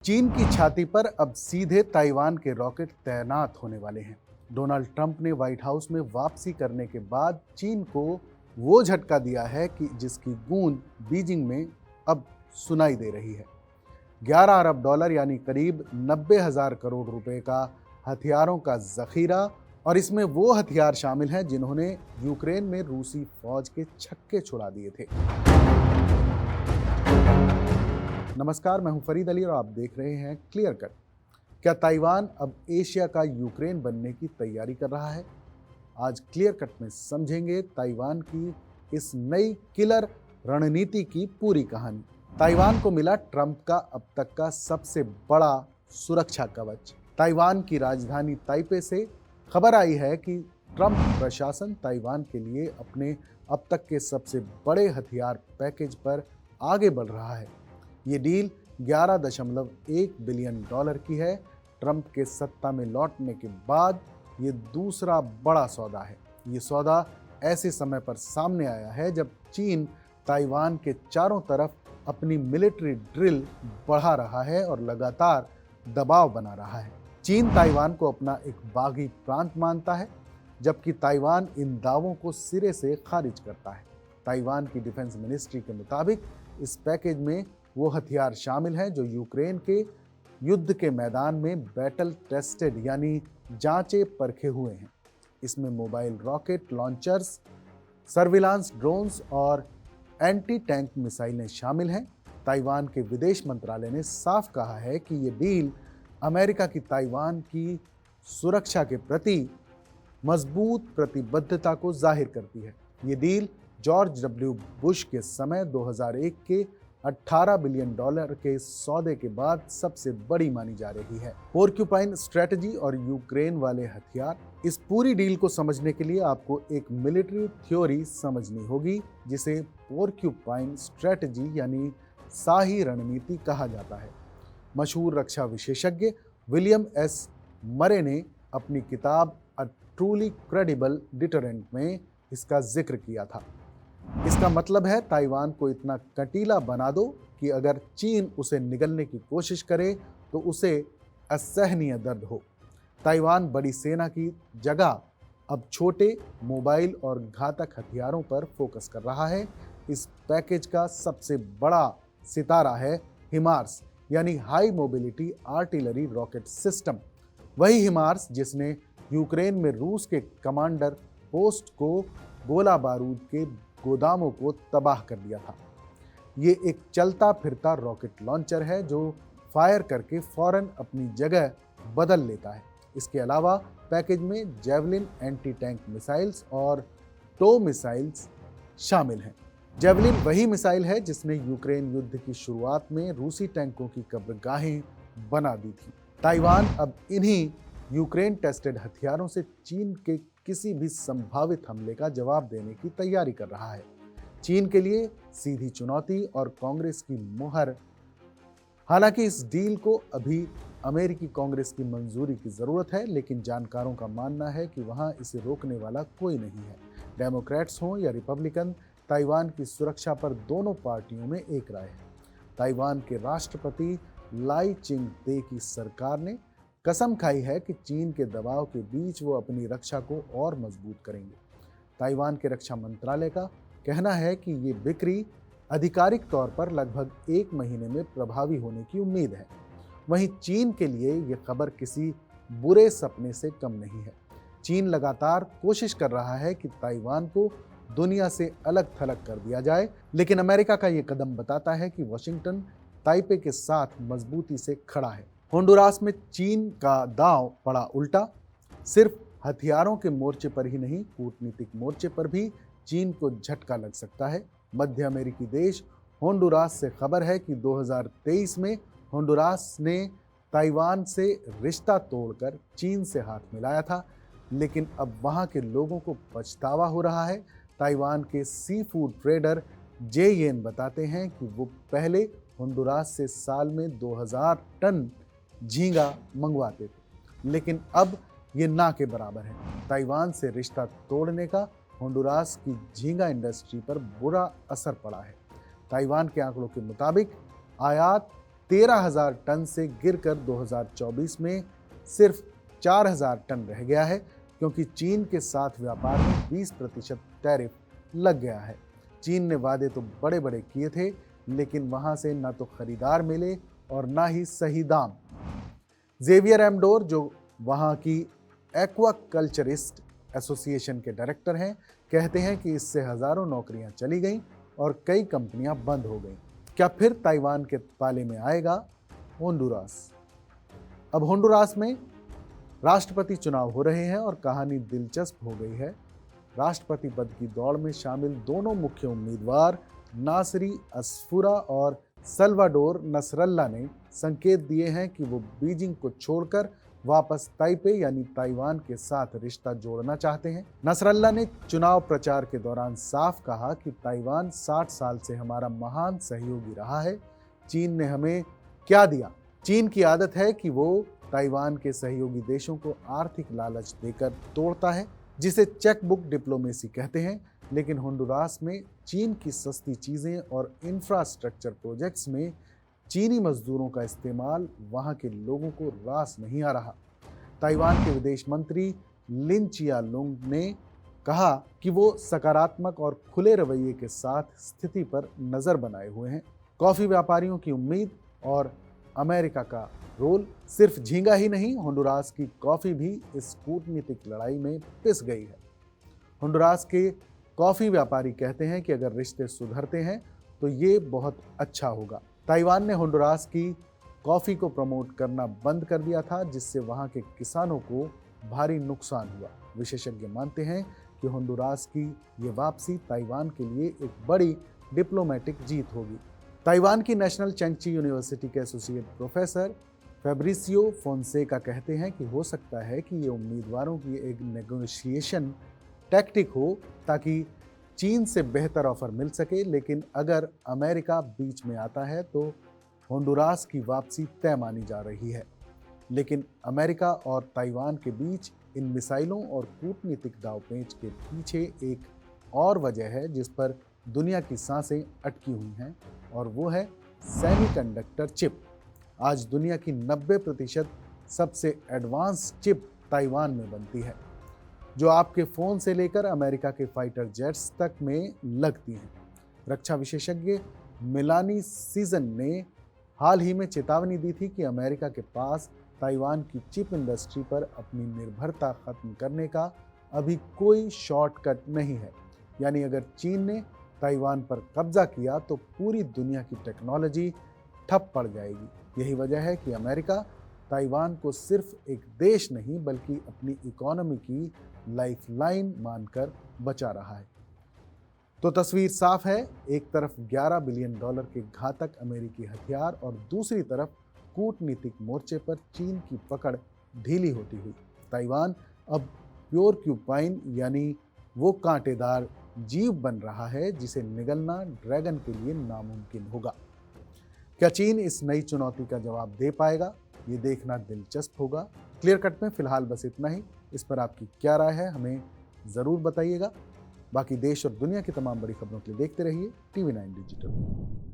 चीन की छाती पर अब सीधे ताइवान के रॉकेट तैनात होने वाले हैं। डोनाल्ड ट्रंप ने व्हाइट हाउस में वापसी करने के बाद चीन को वो झटका दिया है कि जिसकी गूंज बीजिंग में अब सुनाई दे रही है। 11 अरब डॉलर यानी करीब 90,000 करोड़ रुपए का हथियारों का जखीरा, और इसमें वो हथियार शामिल हैं जिन्होंने यूक्रेन में रूसी फौज के छक्के छुड़ा दिए थे। नमस्कार, मैं हूं फरीद अली और आप देख रहे हैं क्लियर कट। क्या ताइवान अब एशिया का यूक्रेन बनने की तैयारी कर रहा है? आज क्लियर कट में समझेंगे ताइवान की इस नई किलर रणनीति की पूरी कहानी। ताइवान को मिला ट्रंप का अब तक का सबसे बड़ा सुरक्षा कवच। ताइवान की राजधानी ताइपे से खबर आई है कि ट्रंप प्रशासन ताइवान के लिए अपने अब तक के सबसे बड़े हथियार पैकेज पर आगे बढ़ रहा है। ये डील 11.1 बिलियन डॉलर की है। ट्रंप के सत्ता में लौटने के बाद ये दूसरा बड़ा सौदा है। ये सौदा ऐसे समय पर सामने आया है जब चीन ताइवान के चारों तरफ अपनी मिलिट्री ड्रिल बढ़ा रहा है और लगातार दबाव बना रहा है। चीन ताइवान को अपना एक बागी प्रांत मानता है, जबकि ताइवान इन दावों को सिरे से खारिज करता है। ताइवान की डिफेंस मिनिस्ट्री के मुताबिक इस पैकेज में वो हथियार शामिल हैं जो यूक्रेन के युद्ध के मैदान में बैटल टेस्टेड यानी जांचे परखे हुए हैं। इसमें mobile rocket launchers, surveillance drones और एंटी टैंक मिसाइलें शामिल हैं। ताइवान के विदेश मंत्रालय ने साफ कहा है कि ये डील अमेरिका की ताइवान की सुरक्षा के प्रति मजबूत प्रतिबद्धता को जाहिर करती है। ये डील जॉर्ज डब्ल्यू बुश के समय 2001 के 18 बिलियन डॉलर के सौदे के बाद सबसे बड़ी मानी जा रही है। पोर्क्यूपाइन स्ट्रेटजी और यूक्रेन वाले हथियार। इस पूरी डील को समझने के लिए आपको एक मिलिट्री थ्योरी समझनी होगी जिसे पोर्क्यूपाइन स्ट्रेटजी यानी शाही रणनीति कहा जाता है। मशहूर रक्षा विशेषज्ञ विलियम एस मरे ने अपनी किताब अ ट्रूली क्रेडिबल डिटरेंट में इसका जिक्र किया था। इसका मतलब है ताइवान को इतना कटीला बना दो कि अगर चीन उसे निगलने की कोशिश करे तो उसे असहनीय दर्द हो। ताइवान बड़ी सेना की जगह अब छोटे मोबाइल और घातक हथियारों पर फोकस कर रहा है। इस पैकेज का सबसे बड़ा सितारा है हिमार्स यानी high mobility artillery rocket system. वही हिमार्स जिसने यूक्रेन में रूस के कमांडर पोस्ट को गोला बारूद के गोदामों को तबाह कर दिया था। ये एक चलता फिरता रॉकेट लॉन्चर है जो फायर करके फौरन अपनी जगह बदल लेता है। इसके अलावा पैकेज में जेवलिन एंटी टैंक मिसाइल्स और टो मिसाइल्स शामिल हैं। जेवलिन वही मिसाइल है जिसने यूक्रेन युद्ध की शुरुआत में रूसी टैंकों की कब्रगाहें बना दी थी। ताइवान अब इन्हीं यूक्रेन टेस्टेड हथियारों से चीन के किसी भी संभावित हमले का जवाब देने की तैयारी कर रहा है। चीन के लिए सीधी चुनौती और कांग्रेस की मुहर। हालांकि इस डील को अभी अमेरिकी कांग्रेस की मंजूरी की जरूरत है, लेकिन जानकारों का मानना है कि वहां इसे रोकने वाला कोई नहीं है। डेमोक्रेट्स हों या रिपब्लिकन, ताइवान की सुरक्षा पर दोनों पार्टियों में एक राय है। ताइवान के राष्ट्रपति लाई चिंग ते की सरकार ने कसम खाई है कि चीन के दबाव के बीच वो अपनी रक्षा को और मजबूत करेंगे। ताइवान के रक्षा मंत्रालय का कहना है कि ये बिक्री आधिकारिक तौर पर लगभग 1 महीने में प्रभावी होने की उम्मीद है। वहीं चीन के लिए ये खबर किसी बुरे सपने से कम नहीं है। चीन लगातार कोशिश कर रहा है कि ताइवान को दुनिया से अलग थलग कर दिया जाए, लेकिन अमेरिका का ये कदम बताता है कि वॉशिंगटन ताइपे के साथ मजबूती से खड़ा है। होंडुरास में चीन का दांव पड़ा उल्टा। सिर्फ हथियारों के मोर्चे पर ही नहीं, कूटनीतिक मोर्चे पर भी चीन को झटका लग सकता है। मध्य अमेरिकी देश होंडुरास से खबर है कि 2023 में होंडुरास ने ताइवान से रिश्ता तोड़कर चीन से हाथ मिलाया था, लेकिन अब वहां के लोगों को पछतावा हो रहा है। ताइवान के सी फूड ट्रेडर जे येन बताते हैं कि वो पहले होंडुरास से साल में 2000 टन झींगा मंगवाते थे, लेकिन अब ये ना के बराबर है। ताइवान से रिश्ता तोड़ने का होंडुरास की झींगा इंडस्ट्री पर बुरा असर पड़ा है। ताइवान के आंकड़ों के मुताबिक आयात 13,000 टन से गिरकर 2024 में सिर्फ 4,000 टन रह गया है, क्योंकि चीन के साथ व्यापार में 20% टैरिफ लग गया है। चीन ने वादे तो बड़े बड़े किए थे, लेकिन वहां से ना तो खरीदार मिले और ना ही सही दाम। जेवियर एमडोर, जो वहां की एक्वाकल्चरिस्ट एसोसिएशन के डायरेक्टर हैं, कहते हैं कि इससे हजारों नौकरियां चली गईं और कई कंपनियां बंद हो गईं। क्या फिर ताइवान के पाले में आएगा होंडुरास? अब होंडुरास में राष्ट्रपति चुनाव हो रहे हैं और कहानी दिलचस्प हो गई है। राष्ट्रपति पद की दौड़ में शामिल दोनों मुख्य उम्मीदवार नासरी अस्फुरा और सल्वाडोर नसरल्ला ने संकेत दिए हैं कि वो बीजिंग को छोड़कर वापस ताइपे यानी ताइवान के साथ रिश्ता जोड़ना चाहते हैं। नसरल्ला ने चुनाव प्रचार के दौरान साफ कहा कि ताइवान 60 साल से हमारा महान सहयोगी रहा है। चीन ने हमें क्या दिया? चीन की आदत है कि वो ताइवान के सहयोगी देशों को आर्थिक लालच देकर तोड़ता है, जिसे चेकबुक डिप्लोमेसी कहते हैं। लेकिन होंडुरास में चीन की सस्ती चीजें और इंफ्रास्ट्रक्चर प्रोजेक्ट्स में चीनी मजदूरों का इस्तेमाल वहां के लोगों को रास नहीं आ रहा। ताइवान के विदेश मंत्री लिन चियालुंग ने कहा कि वो सकारात्मक और खुले रवैये के साथ स्थिति पर नजर बनाए हुए हैं। कॉफी व्यापारियों की उम्मीद और अमेरिका का रोल सिर्फ झींगा ही नहीं, होंडुरास की कॉफी भी इस कूटनीतिक लड़ाई में पिस गई है। होंडुरास के कॉफी व्यापारी कहते हैं कि अगर रिश्ते सुधरते हैं तो ये बहुत अच्छा होगा। ताइवान ने होंडुरास की कॉफी को प्रमोट करना बंद कर दिया था, जिससे वहां के किसानों को भारी नुकसान हुआ। विशेषज्ञ मानते हैं कि होंडुरास की ये वापसी ताइवान के लिए एक बड़ी डिप्लोमेटिक जीत होगी। ताइवान की नेशनल चैंगची यूनिवर्सिटी के एसोसिएट प्रोफेसर फैब्रिसियो फोंसेका कहते हैं कि हो सकता है कि ये उम्मीदवारों की एक नेगोशिएशन टैक्टिक हो ताकि चीन से बेहतर ऑफर मिल सके। लेकिन अगर अमेरिका बीच में आता है तो होंडुरास की वापसी तय मानी जा रही है। लेकिन अमेरिका और ताइवान के बीच इन मिसाइलों और कूटनीतिक दांवपेच के पीछे एक और वजह है जिस पर दुनिया की सांसें अटकी हुई हैं, और वो है सेमीकंडक्टर चिप। आज दुनिया की 90% सबसे एडवांस चिप ताइवान में बनती है, जो आपके फ़ोन से लेकर अमेरिका के फाइटर जेट्स तक में लगती हैं। रक्षा विशेषज्ञ मिलानी सीजन ने हाल ही में चेतावनी दी थी कि अमेरिका के पास ताइवान की चिप इंडस्ट्री पर अपनी निर्भरता खत्म करने का अभी कोई शॉर्टकट नहीं है। यानी अगर चीन ने ताइवान पर कब्जा किया तो पूरी दुनिया की टेक्नोलॉजी ठप पड़ जाएगी। यही वजह है कि अमेरिका ताइवान को सिर्फ एक देश नहीं बल्कि अपनी इकोनॉमी की लाइफलाइन मानकर बचा रहा है। तो तस्वीर साफ है, एक तरफ $11 बिलियन के घातक अमेरिकी हथियार और दूसरी तरफ कूटनीतिक मोर्चे पर चीन की पकड़ ढीली होती हुई ताइवान अब प्योर क्यूपाइन यानी वो कांटेदार जीव बन रहा है जिसे निगलना ड्रैगन के लिए नामुमकिन होगा। क्या चीन इस नई चुनौती का जवाब दे पाएगा? ये देखना दिलचस्प होगा। क्लियर कट में फिलहाल बस इतना ही। इस पर आपकी क्या राय है हमें ज़रूर बताइएगा। बाकी देश और दुनिया की तमाम बड़ी खबरों के लिए देखते रहिए TV9 डिजिटल।